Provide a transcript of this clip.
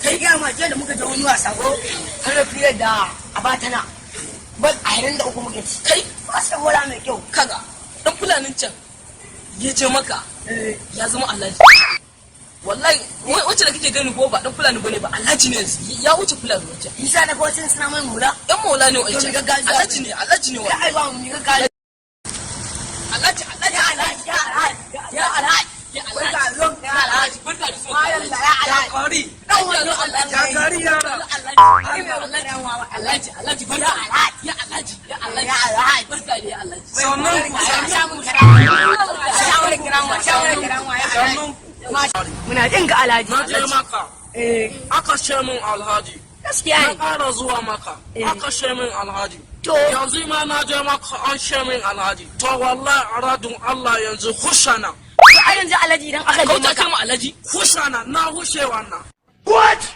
kai ga ma je da muka je wani wasa ko har fiye da abatana bal 23 muke ci kai ba sai wala mai kyau kaga dan fulanin can ya je maka ya zama alhaji wallahi wacce da kake gani ko ba dan fulani bane ba alhaji ne ya wuce fulani wacce isa da ko sun suna mai mula dan maula ne wacce alhaji ne ya ai ba mu ni ga alhaji ya alhaji barka lon ya alhaji barka da so ya alhaji kari dan wannan Allah ya kari ya alhaji barka ya alhaji barka da ya alhaji muna jin ga alhaji na je maka aka ce min alhaji gaskiya na ne ƙara zuwa maka aka ce min alhaji to yanzu ma na je maka an ce min alhaji to wallahi aradun Allah yanzu hushana a yanzu alhaji idan aka je kauta maka kalma alhaji hushana na hushe wannan What?